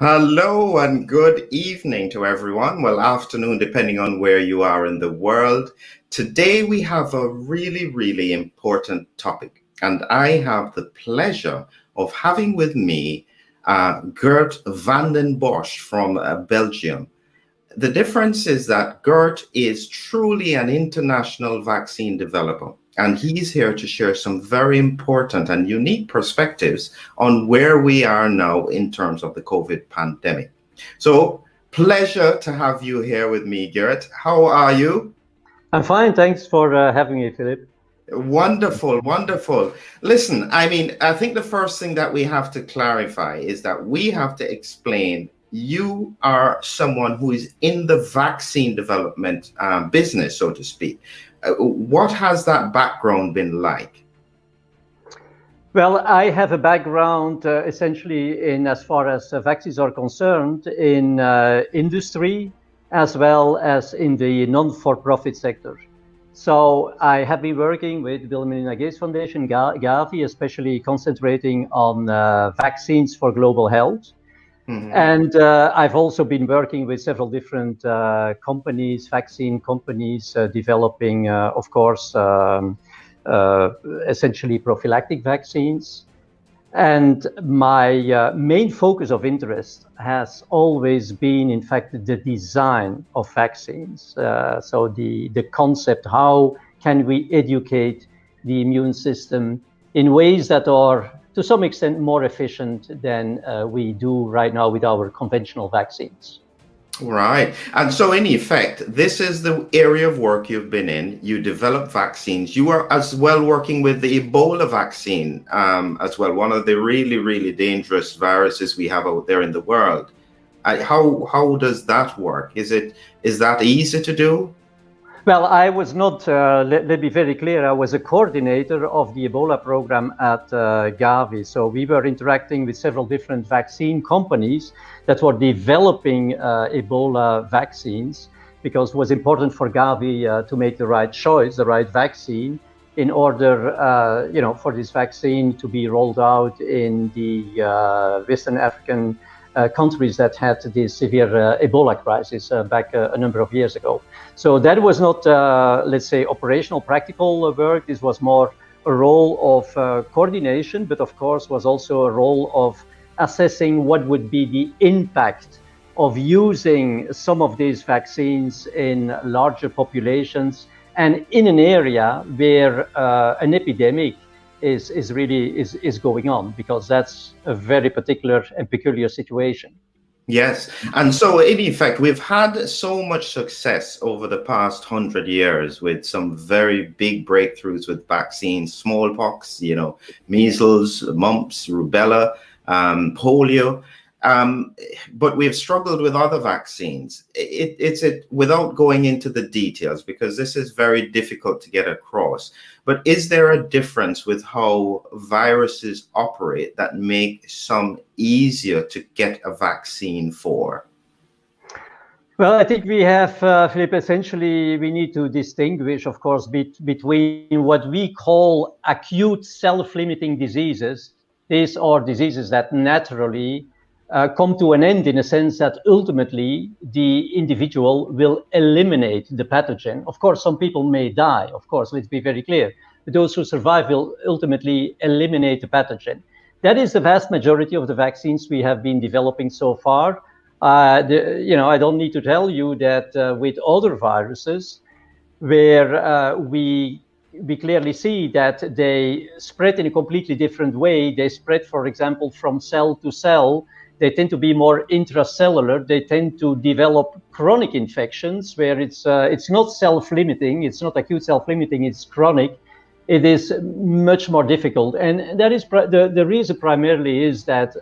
Hello and good evening to everyone. Well, afternoon, depending on where you are in the world. Today we have a really important topic, and I have the pleasure of having with me Geert Vanden Bossche from Belgium. The difference is that Geert is truly an international vaccine developer, and he's here to share some very important and unique perspectives on where we are now in terms of the COVID pandemic. So, pleasure to have you here with me, Geert. How are you? I'm fine. Thanks for having me, Philip. Wonderful. Listen, I think the first thing that we have to clarify is that we have to explain you are someone who is in the vaccine development business, so to speak. What has that background been like? Well, I have a background essentially in, as far as vaccines are concerned, in industry as well as in the non-for-profit sector. So I have been working with Bill and Melinda Gates Foundation, GAVI, especially concentrating on vaccines for global health. Mm-hmm. And I've also been working with several different companies, vaccine companies, developing, of course, essentially prophylactic vaccines. And my main focus of interest has always been, in fact, the design of vaccines. So the concept, how can we educate the immune system in ways that are, to some extent, more efficient than we do right now with our conventional vaccines. Right. And so in effect, this is the area of work you've been in. You develop vaccines. You are as well working with the Ebola vaccine as well, one of the really dangerous viruses we have out there in the world. How does that work? Is that easy to do? Well, I was not, let me be very clear, I was a coordinator of the Ebola program at GAVI. So we were interacting with several different vaccine companies that were developing Ebola vaccines, because it was important for GAVI to make the right choice, the right vaccine, in order for this vaccine to be rolled out in the Western African countries that had this severe Ebola crisis back a number of years ago. So that was not, let's say, operational, practical work. This was more a role of coordination, but of course was also a role of assessing what would be the impact of using some of these vaccines in larger populations and in an area where an epidemic is really going on, because that's a very particular and peculiar situation. Yes. And so in effect, we've had so much success over the past 100 years with some very big breakthroughs with vaccines, smallpox, measles, mumps, rubella, polio. But we've struggled with other vaccines. It's without going into the details, because this is very difficult to get across. But is there a difference with how viruses operate that make some easier to get a vaccine for? Well, I think we have, Philip, essentially we need to distinguish, of course, between what we call acute self-limiting diseases. These are diseases that naturally come to an end, in a sense that ultimately the individual will eliminate the pathogen. Of course, some people may die, of course, let's be very clear. But those who survive will ultimately eliminate the pathogen. That is the vast majority of the vaccines we have been developing so far. I don't need to tell you that with other viruses, where we clearly see that they spread in a completely different way. They spread, for example, from cell to cell. They tend to be more intracellular. They tend to develop chronic infections where it's not self-limiting. It's not acute self-limiting. It's chronic. It is much more difficult. And that is the reason primarily is that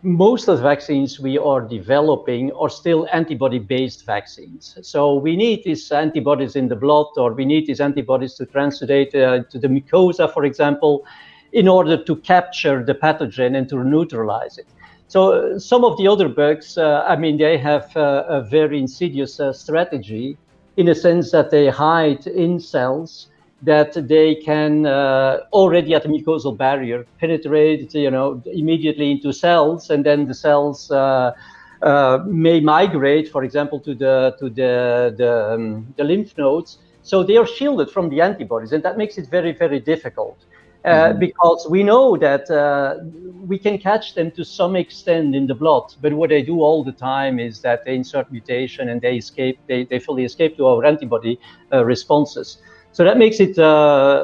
most of the vaccines we are developing are still antibody-based vaccines. So we need these antibodies in the blood, or we need these antibodies to translate to the mucosa, for example, in order to capture the pathogen and to neutralize it. So some of the other bugs, they have a very insidious strategy, in a sense that they hide in cells. that they can already at the mucosal barrier penetrate, immediately into cells, and then the cells may migrate, for example, to the lymph nodes. So they are shielded from the antibodies, and that makes it very, very difficult. Because we know that we can catch them to some extent in the blood, but what they do all the time is that they insert mutation and they fully escape to our antibody responses. So that makes it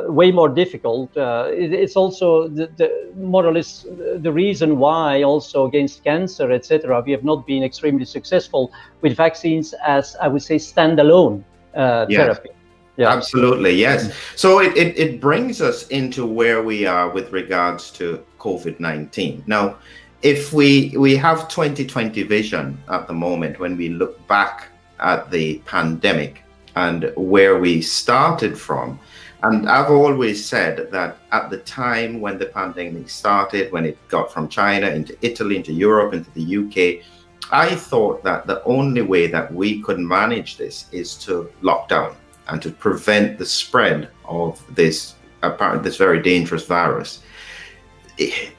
way more difficult. It's also the more or less the reason why also against cancer, etc., we have not been extremely successful with vaccines as, I would say, standalone therapy. Yeah. Absolutely, yes. So it brings us into where we are with regards to COVID-19. Now, if we have 2020 vision at the moment, when we look back at the pandemic and where we started from, and I've always said that at the time when the pandemic started, when it got from China into Italy, into Europe, into the UK, I thought that the only way that we could manage this is to lock down and to prevent the spread of this very dangerous virus.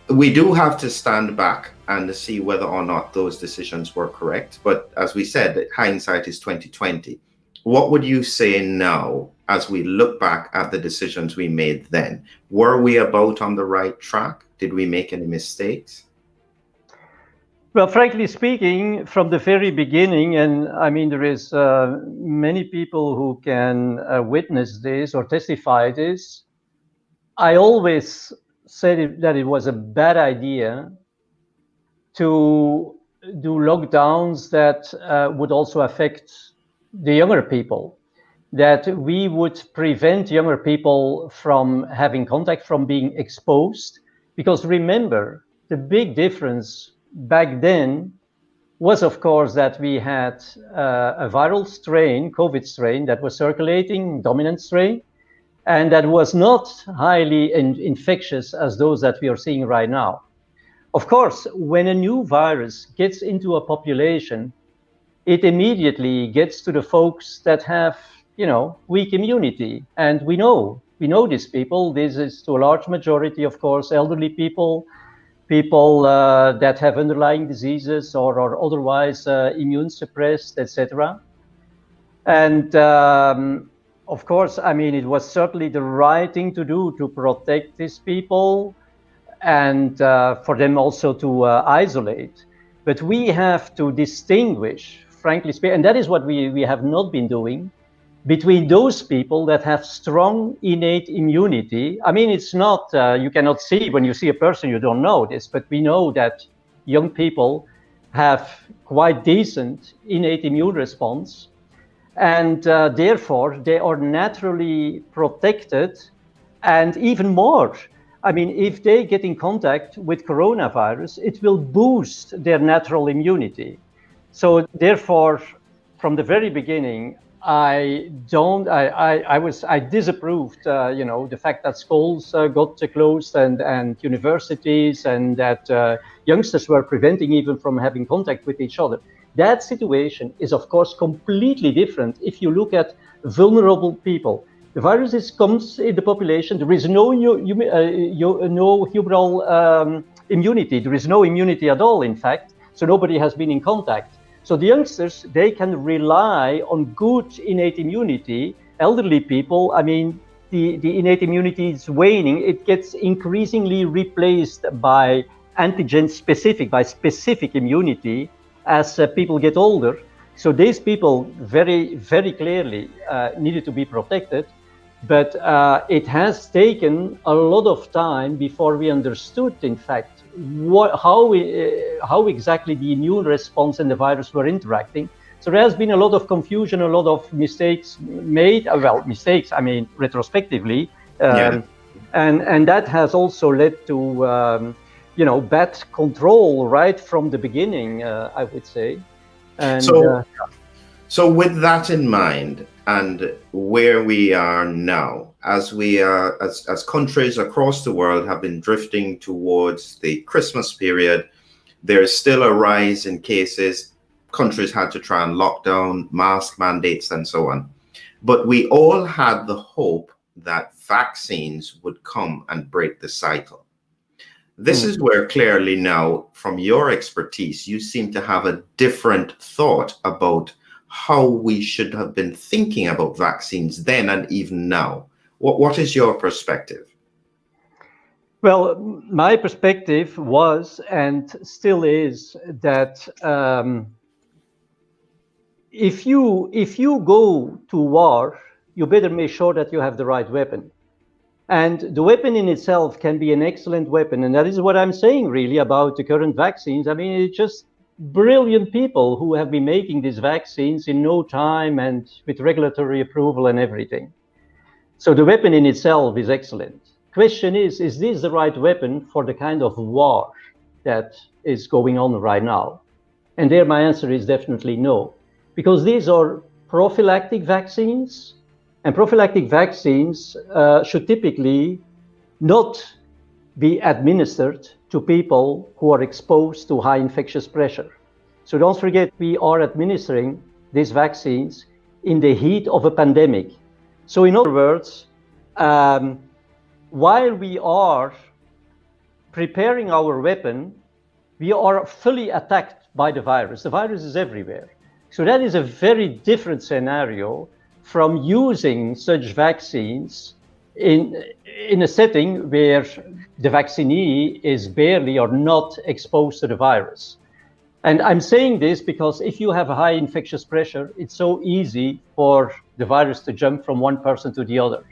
We do have to stand back and see whether or not those decisions were correct. But as we said, hindsight is 2020. What would you say now as we look back at the decisions we made then? Were we about on the right track? Did we make any mistakes? Well, frankly speaking, from the very beginning, and I mean, there is many people who can witness this or testify this, I always said that it was a bad idea to do lockdowns that would also affect the younger people, that we would prevent younger people from having contact, from being exposed. Because remember, the big difference back then was, of course, that we had a viral strain, COVID strain, that was circulating, dominant strain, and that was not highly infectious as those that we are seeing right now. Of course, when a new virus gets into a population, it immediately gets to the folks that have, weak immunity. And we know these people. This is to a large majority, of course, elderly people that have underlying diseases or are otherwise immune suppressed, etc. And of course, I mean, it was certainly the right thing to do to protect these people and for them also to isolate. But we have to distinguish, frankly speaking, and that is what we have not been doing, between those people that have strong innate immunity. I mean, it's not, you cannot see, when you see a person, you don't know this, but we know that young people have quite decent innate immune response. And therefore, they are naturally protected. And even more, I mean, if they get in contact with coronavirus, it will boost their natural immunity. So therefore, from the very beginning, I disapproved, the fact that schools got closed and universities, and that youngsters were preventing even from having contact with each other. That situation is, of course, completely different if you look at vulnerable people. The virus comes in the population. There is no humoral immunity. There is no immunity at all, in fact. So nobody has been in contact. So the youngsters, they can rely on good innate immunity. Elderly people, I mean, the innate immunity is waning. It gets increasingly replaced by antigen-specific, by specific immunity as people get older. So these people very, very clearly needed to be protected. But it has taken a lot of time before we understood, in fact, how exactly the immune response and the virus were interacting. So there has been a lot of confusion, a lot of mistakes made. Mistakes, I mean, retrospectively. And that has also led to, bad control right from the beginning, I would say. And, so with that in mind, and where we are now, as countries across the world have been drifting towards the Christmas period, there is still a rise in cases. Countries had to try and lock down, mask mandates, and so on. But we all had the hope that vaccines would come and break the cycle. This is where clearly now, from your expertise, you seem to have a different thought about how we should have been thinking about vaccines then and even now. What is your perspective? Well, my perspective was and still is that if you go to war, you better make sure that you have the right weapon. And the weapon in itself can be an excellent weapon. And that is what I'm saying really about the current vaccines. I mean, it's just brilliant people who have been making these vaccines in no time and with regulatory approval and everything. So the weapon in itself is excellent. Question is this the right weapon for the kind of war that is going on right now? And there my answer is definitely no, because these are prophylactic vaccines, and prophylactic vaccines should typically not be administered to people who are exposed to high infectious pressure. So don't forget, we are administering these vaccines in the heat of a pandemic. So in other words, while we are preparing our weapon, we are fully attacked by the virus. The virus is everywhere. So that is a very different scenario from using such vaccines in a setting where the vaccinee is barely or not exposed to the virus. And I'm saying this because if you have a high infectious pressure, it's so easy for the virus to jump from one person to the other.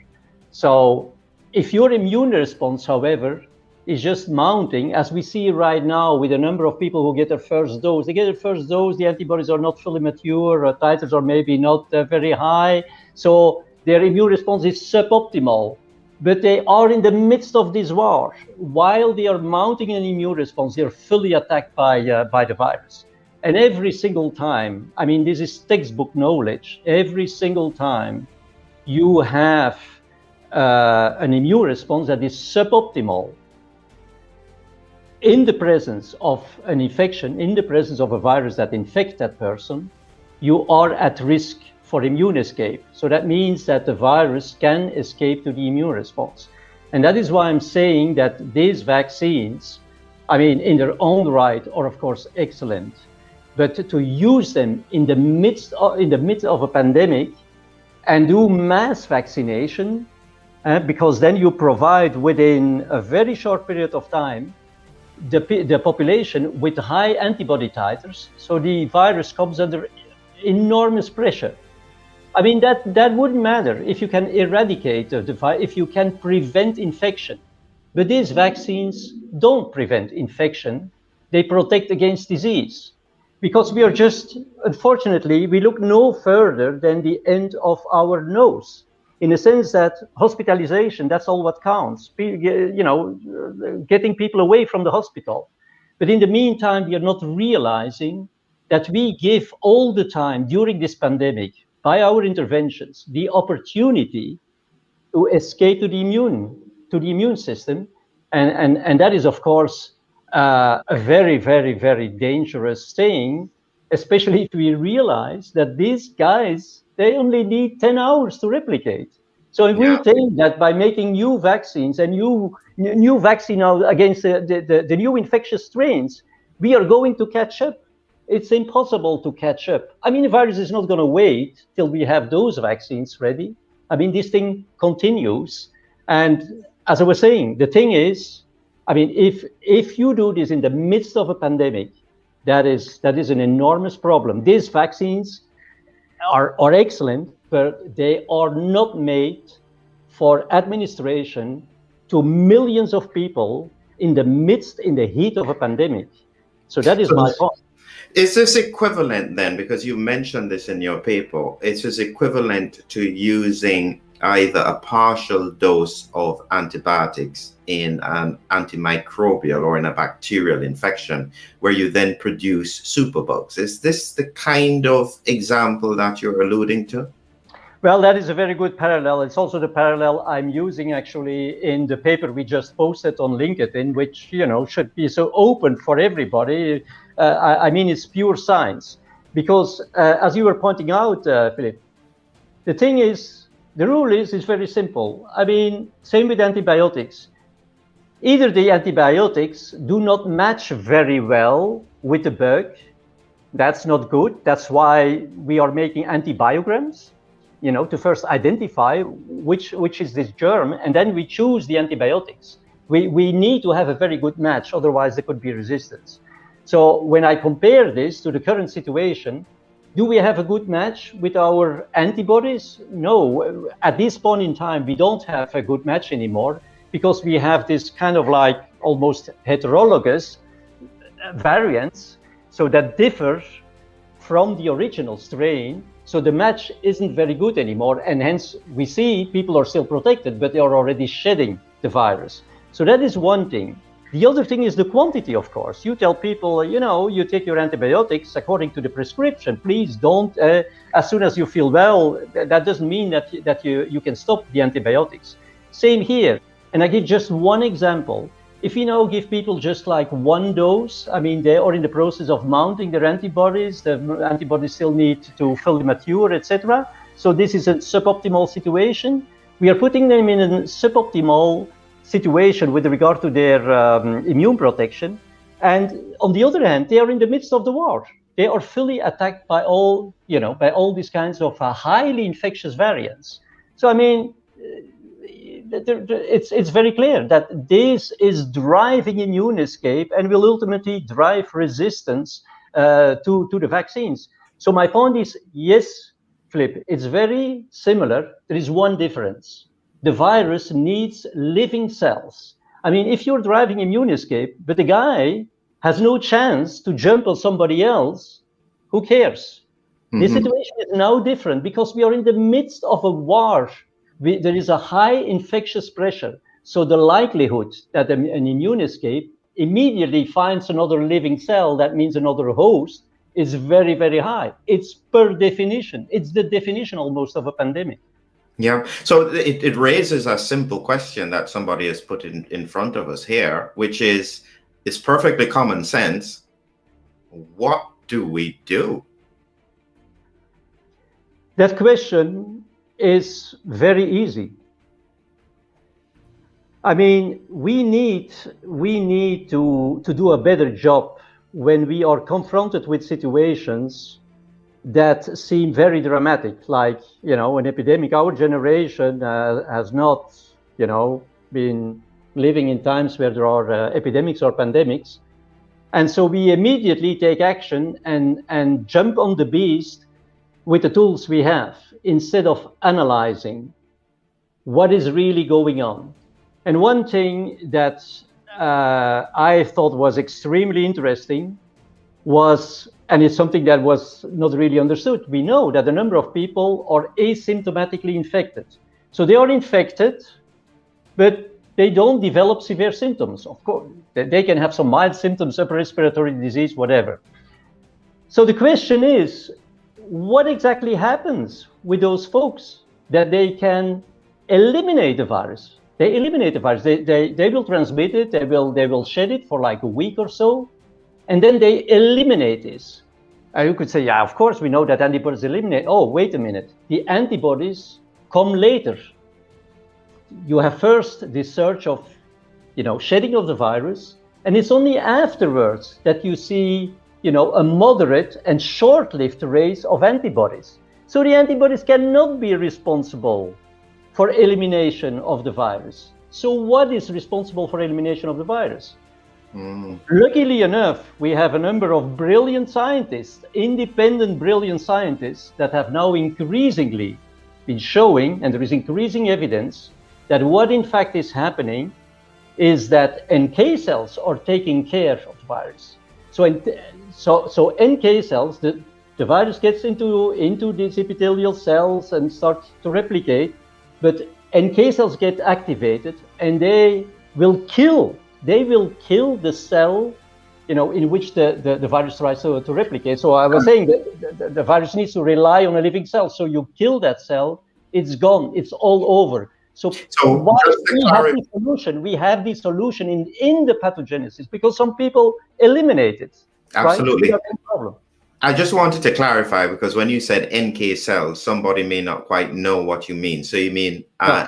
So if your immune response, however, is just mounting, as we see right now with a number of people who get their first dose. They get their first dose, the antibodies are not fully mature, or titers are maybe not very high, so their immune response is suboptimal. But they are in the midst of this war. While they are mounting an immune response, they are fully attacked by the virus. And every single time, I mean, this is textbook knowledge, every single time you have an immune response that is suboptimal, in the presence of an infection, in the presence of a virus that infects that person, you are at risk for immune escape. So that means that the virus can escape to the immune response. And that is why I'm saying that these vaccines, I mean, in their own right, are of course excellent, but to use them in the midst of a pandemic and do mass vaccination, because then you provide within a very short period of time the population with high antibody titers, so the virus comes under enormous pressure. I mean, that wouldn't matter if you can eradicate the virus, if you can prevent infection. But these vaccines don't prevent infection, they protect against disease. Because we are just, unfortunately, we look no further than the end of our nose. In the sense that hospitalization, that's all what counts, you know, getting people away from the hospital. But in the meantime, we are not realizing that we give all the time during this pandemic, by our interventions, the opportunity to escape to the immune system. And that is, of course, a very, very, very dangerous thing, especially if we realize that these guys, they only need 10 hours to replicate. So if we think that by making new vaccines and new vaccine against the new infectious strains, we are going to catch up, it's impossible to catch up. I mean, the virus is not going to wait till we have those vaccines ready. I mean, this thing continues. And as I was saying, the thing is, I mean, if you do this in the midst of a pandemic, that is an enormous problem. These vaccines are excellent, but they are not made for administration to millions of people in the heat of a pandemic. So that is my point. Is this equivalent then, because you mentioned this in your paper, is this equivalent to using either a partial dose of antibiotics in an antimicrobial or in a bacterial infection, where you then produce superbugs? Is this the kind of example that you're alluding to? Well, that is a very good parallel. It's also the parallel I'm using actually in the paper we just posted on LinkedIn, which, you know, should be so open for everybody. I mean, it's pure science. Because as you were pointing out, Philip, the thing is, The rule is very simple. I mean, same with antibiotics. Either the antibiotics do not match very well with the bug. That's not good. That's why we are making antibiograms, to first identify which is this germ, and then we choose the antibiotics. We need to have a very good match, otherwise there could be resistance. So when I compare this to the current situation, do we have a good match with our antibodies? No, at this point in time, we don't have a good match anymore, because we have this kind of like almost heterologous variants, so that differ from the original strain. So the match isn't very good anymore, and hence we see people are still protected, but they are already shedding the virus. So that is one thing. The other thing is the quantity, of course. You tell people, you take your antibiotics according to the prescription. Please don't, as soon as you feel well, that doesn't mean that you can stop the antibiotics. Same here. And I give just one example. If you now give people just like one dose, I mean, they are in the process of mounting their antibodies. The antibodies still need to fully mature, etc. So this is a suboptimal situation. We are putting them in a suboptimal situation with regard to their immune protection. And on the other hand, they are in the midst of the war. They are fully attacked by all these kinds of highly infectious variants. So, I mean, it's very clear that this is driving immune escape and will ultimately drive resistance to the vaccines. So my point is, yes, Flip, it's very similar. There is one difference. The virus needs living cells. I mean, if you're driving immune escape, but the guy has no chance to jump on somebody else, who cares? Mm-hmm. The situation is now different because we are in the midst of a war. There is a high infectious pressure. So the likelihood that an immune escape immediately finds another living cell, that means another host, is very, very high. It's per definition. It's the definition almost of a pandemic. Yeah. So it raises a simple question that somebody has put in front of us here, which is perfectly common sense. What do we do? That question is very easy. I mean, we need to do a better job when we are confronted with situations that seem very dramatic, like, an epidemic. Our generation has not, been living in times where there are epidemics or pandemics. And so we immediately take action and jump on the beast with the tools we have, instead of analyzing what is really going on. And one thing that I thought was extremely interesting was, and it's something that was not really understood, we know that a number of people are asymptomatically infected. So they are infected, but they don't develop severe symptoms. Of course, they can have some mild symptoms, upper respiratory disease, whatever. So the question is, what exactly happens with those folks that they can eliminate the virus? They eliminate the virus. They will transmit it. They will shed it for like a week or so, and then they eliminate this. You could say, yeah, of course we know that antibodies eliminate. Oh, wait a minute. The antibodies come later. You have first this surge of, shedding of the virus, and it's only afterwards that you see, a moderate and short-lived raise of antibodies. So the antibodies cannot be responsible for elimination of the virus. So what is responsible for elimination of the virus? Luckily enough, we have a number of brilliant scientists, independent brilliant scientists, that have now increasingly been showing, and there is increasing evidence, that what in fact is happening is that NK cells are taking care of the virus. So NK cells, the virus gets into these epithelial cells and starts to replicate, but NK cells get activated and they will kill the cell, in which the virus tries to replicate. So I was saying that the virus needs to rely on a living cell. So you kill that cell, it's gone, it's all over. So why we have the solution in the pathogenesis, because some people eliminate it. Absolutely. Right? Problem. I just wanted to clarify, because when you said NK cells, somebody may not quite know what you mean. So you mean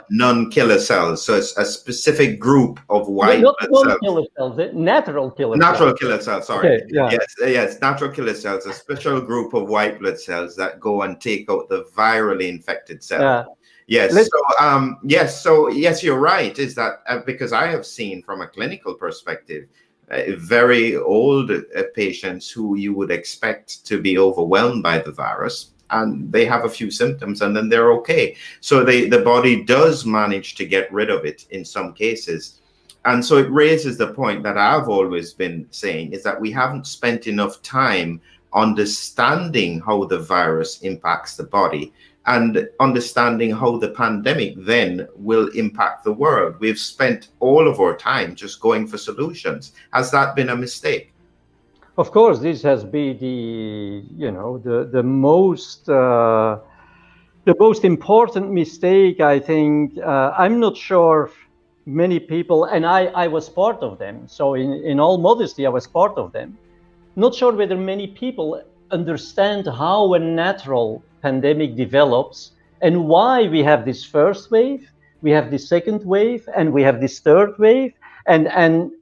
non-killer cells. So it's a specific group of white Not blood cells. non-killer cells, natural killer cells. Natural killer cells, sorry. Okay, yeah. Yes, natural killer cells, a special group of white blood cells that go and take out the virally infected cells. Yes. Yes, you're right. Is that because I have seen from a clinical perspective, very old patients who you would expect to be overwhelmed by the virus, and they have a few symptoms and then they're okay. So the body does manage to get rid of it in some cases. And so it raises the point that I've always been saying, is that we haven't spent enough time understanding how the virus impacts the body and understanding how the pandemic then will impact the world. We've spent all of our time just going for solutions. Has that been a mistake? Of course, this has been the most important mistake, I think. I'm not sure many people, and I was part of them. So in all modesty, I was part of them. Not sure whether many people understand how a natural pandemic develops and why we have this first wave, we have this second wave, and we have this third wave. And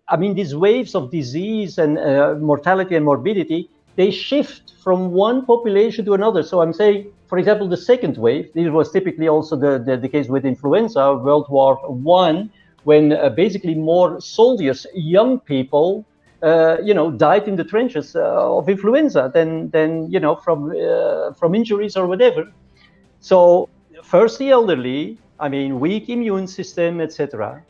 I mean, these waves of disease and mortality and morbidity, they shift from one population to another. So I'm saying, for example, the second wave, this was typically also the case with influenza, World War I, when basically more soldiers, young people, died in the trenches of influenza than from injuries or whatever. So first the elderly, I mean, weak immune system, etc.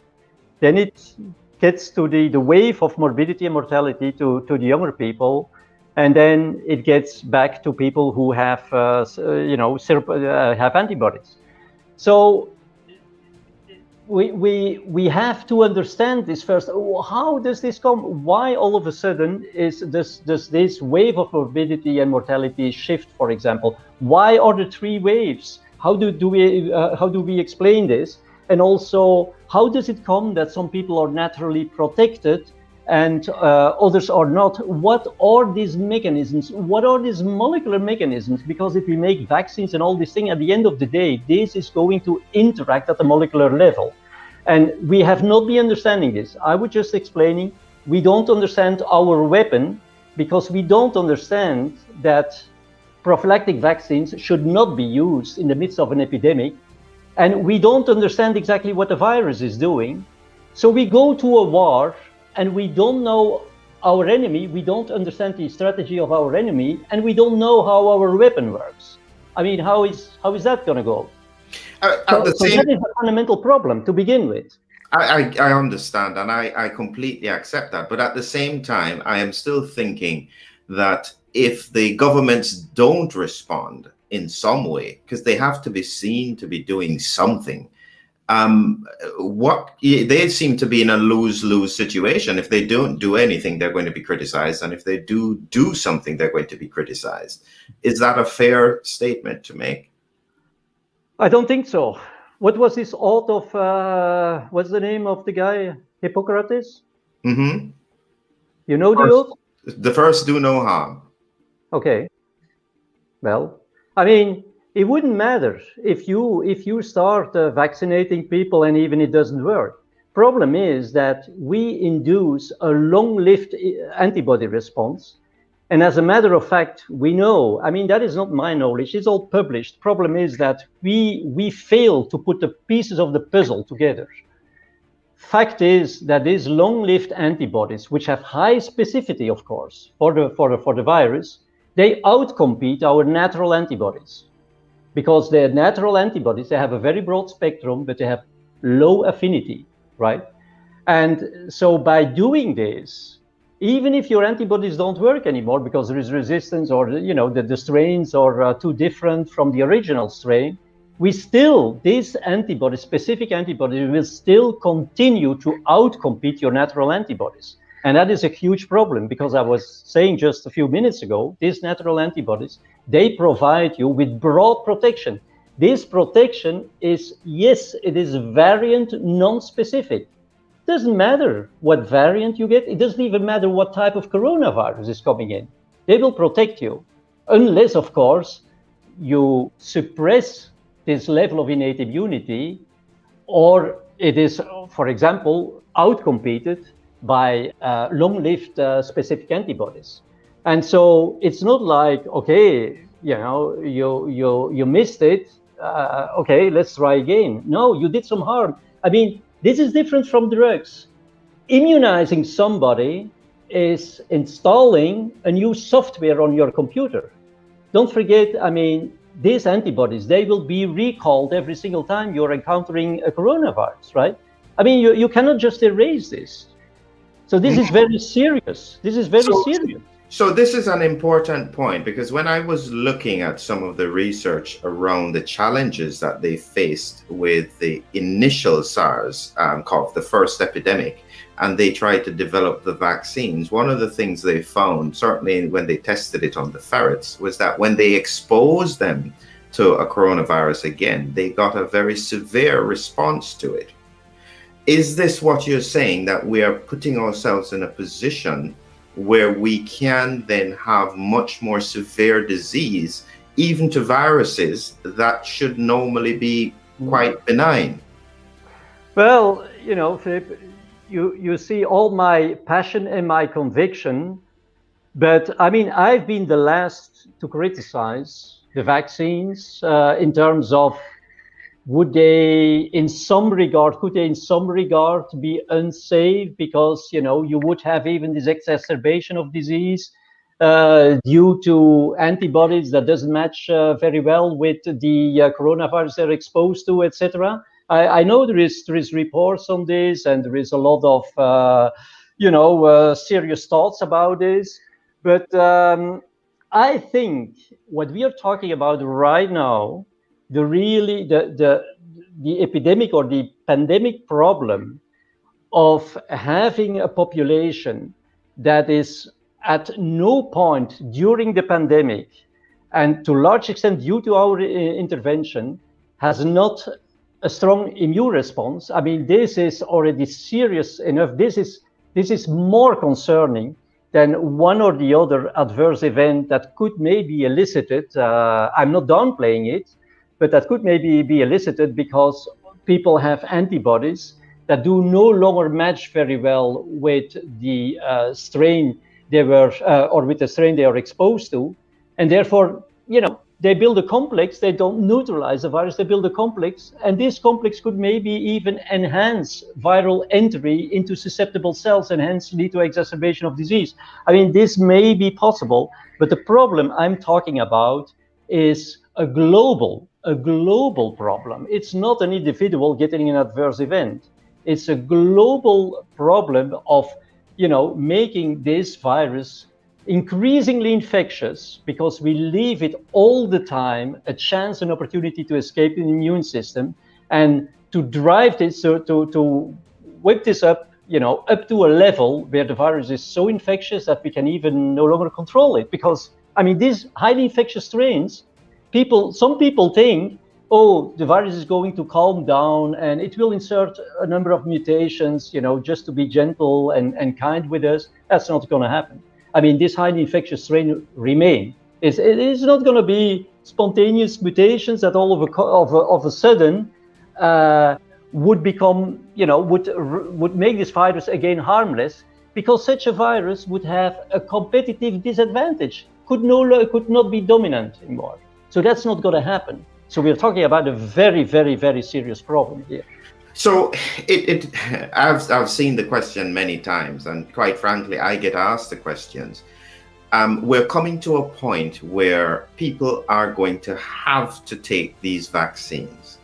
Then it gets to the wave of morbidity and mortality to the younger people, and then it gets back to people who have have antibodies. So we have to understand this first. How does this come? Why all of a sudden does this wave of morbidity and mortality shift, for example? Why are there three waves? How do we explain this? And also, how does it come that some people are naturally protected and others are not? What are these mechanisms? What are these molecular mechanisms? Because if we make vaccines and all these things, at the end of the day, this is going to interact at the molecular level. And we have not been understanding this. I was just explaining, we don't understand our weapon because we don't understand that prophylactic vaccines should not be used in the midst of an epidemic. And we don't understand exactly what the virus is doing. So we go to a war and we don't know our enemy, we don't understand the strategy of our enemy, and we don't know how our weapon works. I mean, how is that going to go? So that is a fundamental problem to begin with. I understand, and I completely accept that. But at the same time, I am still thinking that if the governments don't respond in some way, because they have to be seen to be doing something, they seem to be in a lose-lose situation. If they don't do anything, they're going to be criticized, and if they do something, they're going to be criticized. Is that a fair statement to make? I don't think so. What was this oath of, what's the name of the guy? Hippocrates? Mm-hmm. You know the oath? The first do no harm. Okay. Well, I mean, it wouldn't matter if you start vaccinating people and even it doesn't work. Problem is that we induce a long-lived antibody response. And as a matter of fact, we know, I mean, that is not my knowledge, it's all published. Problem is that we fail to put the pieces of the puzzle together. Fact is that these long-lived antibodies, which have high specificity, of course, for the virus, they outcompete our natural antibodies. Because the natural antibodies, they have a very broad spectrum, but they have low affinity, right? And so by doing this, even if your antibodies don't work anymore because there is resistance or the strains are too different from the original strain, these antibodies, specific antibodies, will still continue to outcompete your natural antibodies. And that is a huge problem because I was saying just a few minutes ago, these natural antibodies, they provide you with broad protection. This protection is, yes, it is variant non-specific. Doesn't matter what variant you get. It doesn't even matter what type of coronavirus is coming in. They will protect you. unless, of course, you suppress this level of innate immunity, or it is, for example, outcompeted by long-lived specific antibodies. And so it's not like, okay, you missed it, okay, let's try again. No, you did some harm. I mean, this is different from drugs. Immunizing somebody is installing a new software on your computer. Don't forget, I mean, these antibodies, they will be recalled every single time you're encountering a coronavirus, right? I mean, you cannot just erase this. So this is very serious. This is very serious. So this is an important point, because when I was looking at some of the research around the challenges that they faced with the initial SARS, called the first epidemic, and they tried to develop the vaccines, one of the things they found, certainly when they tested it on the ferrets, was that when they exposed them to a coronavirus again, they got a very severe response to it. Is this what you're saying, that we are putting ourselves in a position where we can then have much more severe disease, even to viruses that should normally be quite benign? Well, Philip, you see all my passion and my conviction, but I mean, I've been the last to criticize the vaccines in terms of could they in some regard be unsafe, because you would have even this exacerbation of disease due to antibodies that doesn't match very well with the coronavirus they're exposed to, etc. I know there is reports on this, and there is a lot of serious thoughts about this, but I think what we are talking about right now, the epidemic or the pandemic problem of having a population that is at no point during the pandemic, and to a large extent due to our intervention, has not a strong immune response. I mean, this is already serious enough. This is more concerning than one or the other adverse event that could maybe elicited. I'm not downplaying it, but that could maybe be elicited because people have antibodies that do no longer match very well with the strain they were, or with the strain they are exposed to, and therefore, they build a complex. They don't neutralize the virus. They build a complex, and this complex could maybe even enhance viral entry into susceptible cells and hence lead to exacerbation of disease. I mean, this may be possible, but the problem I'm talking about is a global problem. It's not an individual getting an adverse event. It's a global problem of, making this virus increasingly infectious, because we leave it all the time a chance, an opportunity to escape the immune system, and to drive this, to whip this up, up to a level where the virus is so infectious that we can even no longer control it. Because, I mean, these highly infectious strains, some people think, oh, the virus is going to calm down and it will insert a number of mutations, just to be gentle and kind with us. That's not going to happen. I mean, this highly infectious strain remain. It is not going to be spontaneous mutations that all of a sudden would become, would make this virus again harmless, because such a virus would have a competitive disadvantage, could not be dominant anymore. So that's not going to happen. So we're talking about a very, very, very serious problem here. So I've seen the question many times, and quite frankly, I get asked the questions. We're coming to a point where people are going to have to take these vaccines.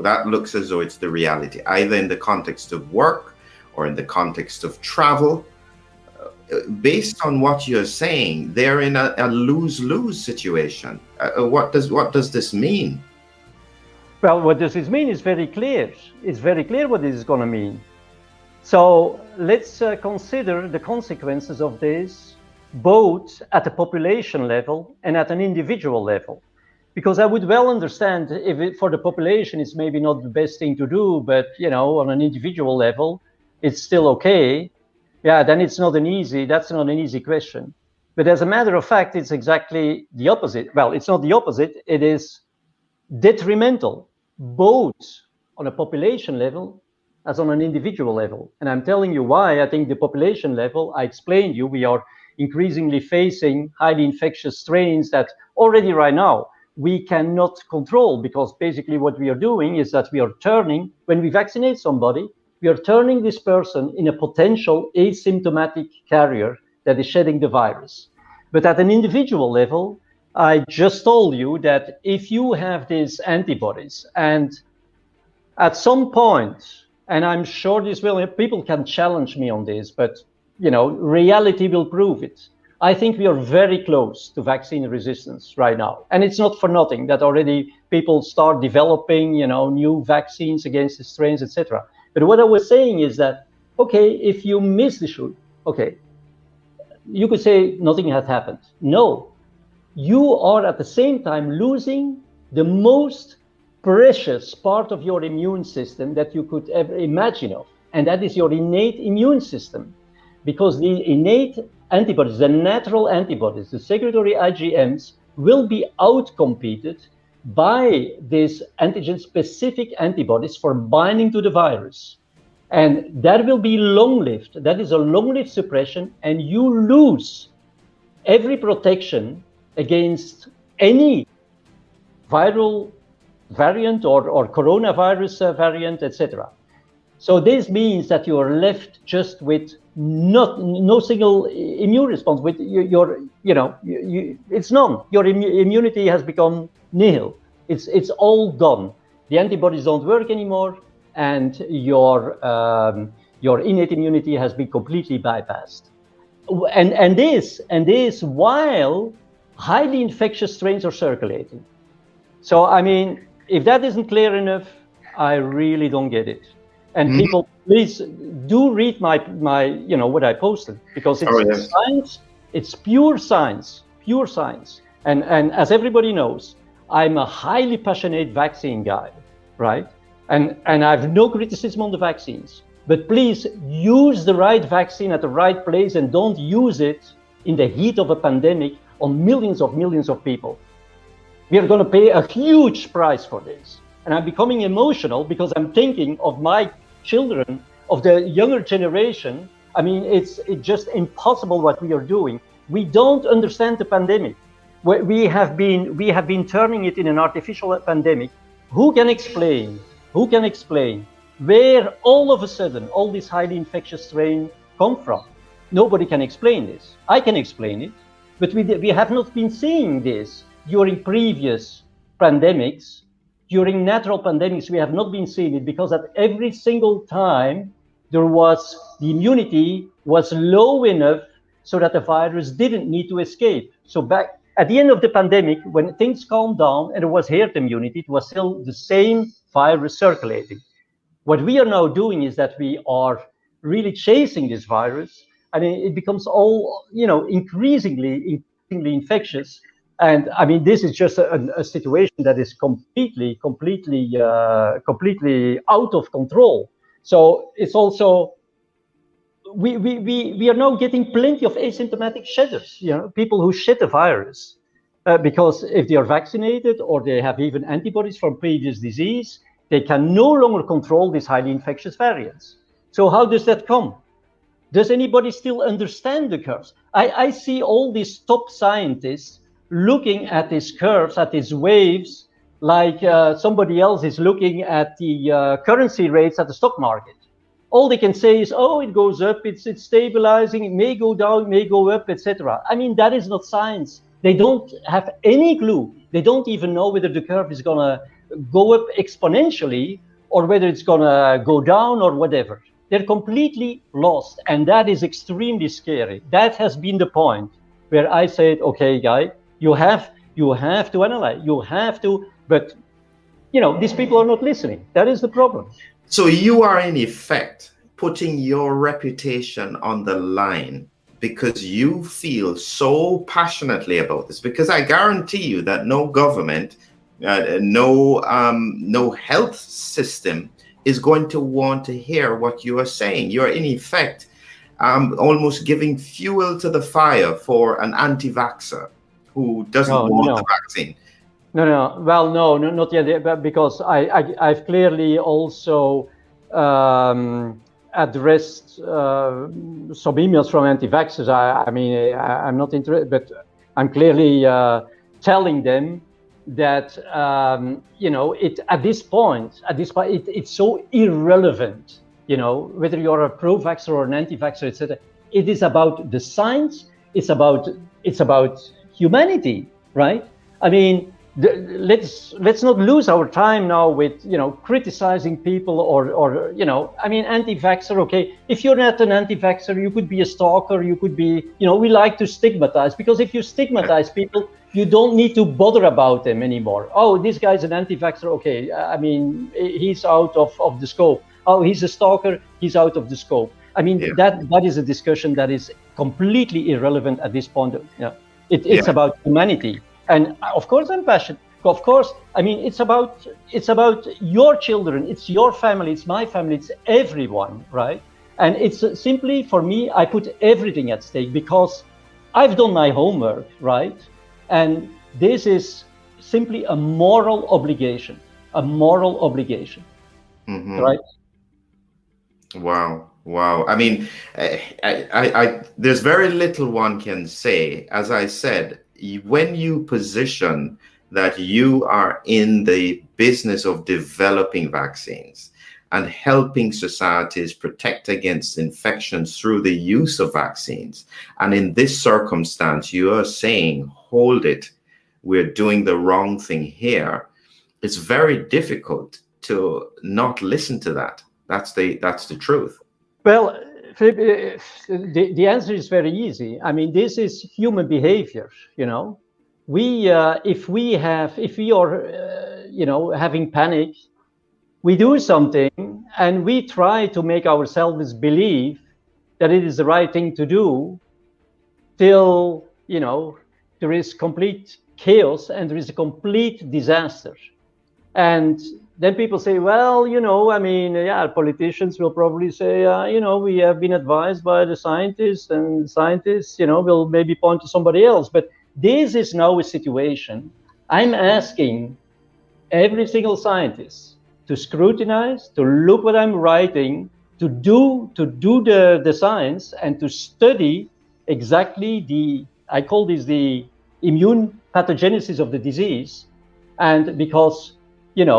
That looks as though it's the reality, either in the context of work or in the context of travel. Based on what you're saying, they're in a lose-lose situation. What does this mean? Well, what does this mean is very clear. It's very clear what this is going to mean. So let's consider the consequences of this, both at the population level and at an individual level. Because I would well understand if for the population it's maybe not the best thing to do, but on an individual level, it's still okay. Yeah, then that's not an easy question. But as a matter of fact, it's exactly the opposite. Well, it's not the opposite. It is detrimental, both on a population level as on an individual level. And I'm telling you why. I think the population level, I explained you, we are increasingly facing highly infectious strains that already right now we cannot control, because basically what we are doing is that we are turning, when we vaccinate somebody, we are turning this person in a potential asymptomatic carrier that is shedding the virus. But at an individual level, I just told you that if you have these antibodies, and at some point, and I'm sure this will, people can challenge me on this, but reality will prove it. I think we are very close to vaccine resistance right now. And it's not for nothing that already people start developing, new vaccines against the strains, etc. But what I was saying is that, okay, if you miss the shoot, okay, you could say nothing has happened. No, you are at the same time losing the most precious part of your immune system that you could ever imagine of, and that is your innate immune system. Because the innate antibodies, the natural antibodies, the secretory IgMs, will be outcompeted by these antigen-specific antibodies for binding to the virus. And that will be long-lived. That is a long-lived suppression, and you lose every protection against any viral variant or coronavirus variant, etc. So this means that you are left just with no single immune response. With it's none. Your immunity has become nihil. It's all gone. The antibodies don't work anymore, and your innate immunity has been completely bypassed. And this while highly infectious strains are circulating. So I mean, if that isn't clear enough, I really don't get it. And people, please do read my what I posted, because it's science. It's pure science. And as everybody knows, I'm a highly passionate vaccine guy, right? And I have no criticism on the vaccines. But please use the right vaccine at the right place, and don't use it in the heat of a pandemic on millions of people. We are going to pay a huge price for this. And I'm becoming emotional because I'm thinking of my children, of the younger generation. I mean, it's just impossible what we are doing. We don't understand the pandemic. We have been turning it in an artificial pandemic. Who can explain where all of a sudden all this highly infectious strain come from? Nobody can explain this. I can explain it, but we have not been seeing this during previous pandemics. During natural pandemics, we have not been seeing it, because at every single time the immunity was low enough so that the virus didn't need to escape. So back at the end of the pandemic, when things calmed down and there was herd immunity, it was still the same virus circulating. What we are now doing is that we are really chasing this virus, and it becomes all, increasingly infectious. And I mean, this is just a situation that is completely out of control. So it's also, we are now getting plenty of asymptomatic shedders, people who shed the virus, because if they are vaccinated or they have even antibodies from previous disease, they can no longer control these highly infectious variants. So how does that come? Does anybody still understand the curves? I see all these top scientists looking at these curves, at these waves, like somebody else is looking at the currency rates at the stock market. All they can say is, oh, it goes up, it's stabilizing, it may go down, it may go up, etc. I mean, that is not science. They don't have any clue. They don't even know whether the curve is going to go up exponentially or whether it's going to go down or whatever. They're completely lost, and that is extremely scary. That has been the point where I said, okay, guy, you have to analyze, but these people are not listening. That is the problem. So you are in effect putting your reputation on the line because you feel so passionately about this, because I guarantee you that no government, no health system is going to want to hear what you are saying. You're in effect almost giving fuel to the fire for an anti-vaxxer who doesn't want the vaccine. No. Well, no, not yet, because I've clearly also addressed some emails from anti-vaxxers. I'm not interested, but I'm clearly telling them that at this point, it's so irrelevant. Whether you're a pro-vaxxer or an anti-vaxxer, etc. It is about the science. It's about humanity, right? I mean, let's not lose our time now with criticizing people or anti-vaxxer. Okay, if you're not an anti-vaxxer, you could be a stalker. You could be, we like to stigmatize, because if you stigmatize people, you don't need to bother about them anymore. Oh, this guy's an anti-vaxxer. Okay, he's out of the scope. Oh, he's a stalker. He's out of the scope. That is a discussion that is completely irrelevant at this point. It's about humanity. And of course, I'm passionate. Of course, it's about your children. It's your family. It's my family. It's everyone, right? And it's simply, for me, I put everything at stake because I've done my homework, right? And this is simply a moral obligation. Mm-hmm. Right? Wow. I there's very little one can say. As I said, when you position that you are in the business of developing vaccines and helping societies protect against infections through the use of vaccines, and in this circumstance, you are saying, hold it, we're doing the wrong thing here, it's very difficult to not listen to that. That's the truth. Well, Philip, the answer is very easy. This is human behavior. If we are having panic, we do something and we try to make ourselves believe that it is the right thing to do, till there is complete chaos and there is a complete disaster. And then people say, well, politicians will probably say, we have been advised by the scientists, and scientists, will maybe point to somebody else. But this is now a situation. I'm asking every single scientist to scrutinize, to look what I'm writing, to do the science, and to study exactly I call this the immune pathogenesis of the disease. And because, I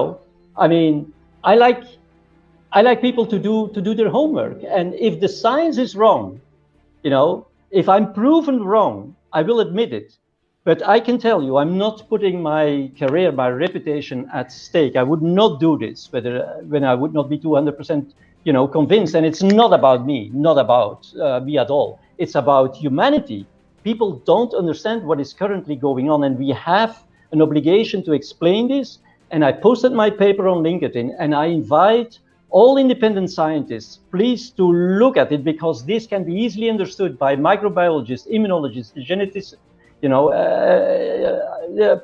like people to do their homework. And if the science is wrong, if I'm proven wrong, I will admit it. But I can tell you, I'm not putting my career, my reputation at stake. I would not do this when I would not be 200%, convinced. And it's not about me, not about me at all. It's about humanity. People don't understand what is currently going on, and we have an obligation to explain this. And I posted my paper on LinkedIn, and I invite all independent scientists, please, to look at it, because this can be easily understood by microbiologists, immunologists, geneticists,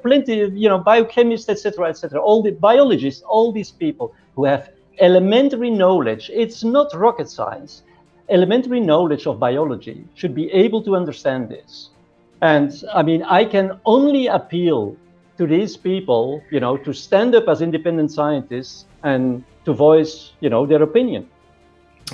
plenty, biochemists, etc., all the biologists, all these people who have elementary knowledge. It's not rocket science. Elementary knowledge of biology should be able to understand this. And I can only appeal to these people, to stand up as independent scientists and to voice, their opinion.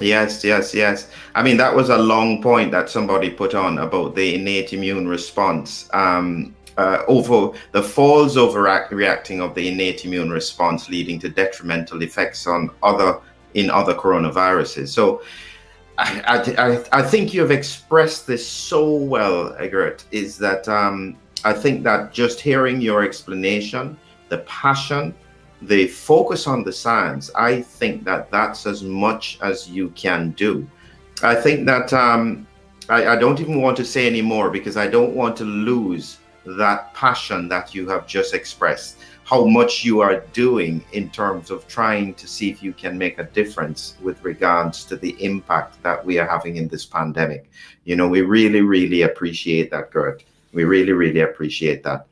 Yes. That was a long point that somebody put on about the innate immune response, over the false overreacting of the innate immune response, leading to detrimental effects on other coronaviruses. So I think you have expressed this so well, Geert, is that I think that just hearing your explanation, the passion, the focus on the science, I think that that's as much as you can do. I think that I don't even want to say any more, because I don't want to lose that passion that you have just expressed, how much you are doing in terms of trying to see if you can make a difference with regards to the impact that we are having in this pandemic. We really, really appreciate that, Geert. We really, really appreciate that.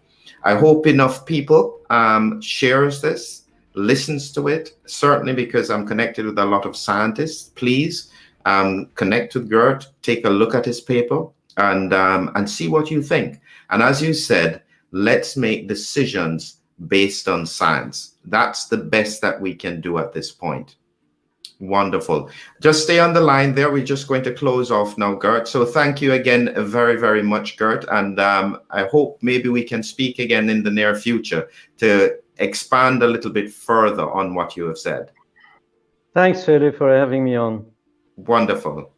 I hope enough people shares this, listens to it, certainly because I'm connected with a lot of scientists. Please connect with Geert, take a look at his paper, and see what you think. And as you said, let's make decisions based on science. That's the best that we can do at this point. Wonderful. Just stay on the line there. We're just going to close off now, Geert. So thank you again very, very much, Geert. And I hope maybe we can speak again in the near future to expand a little bit further on what you have said. Thanks, Philip, for having me on. Wonderful.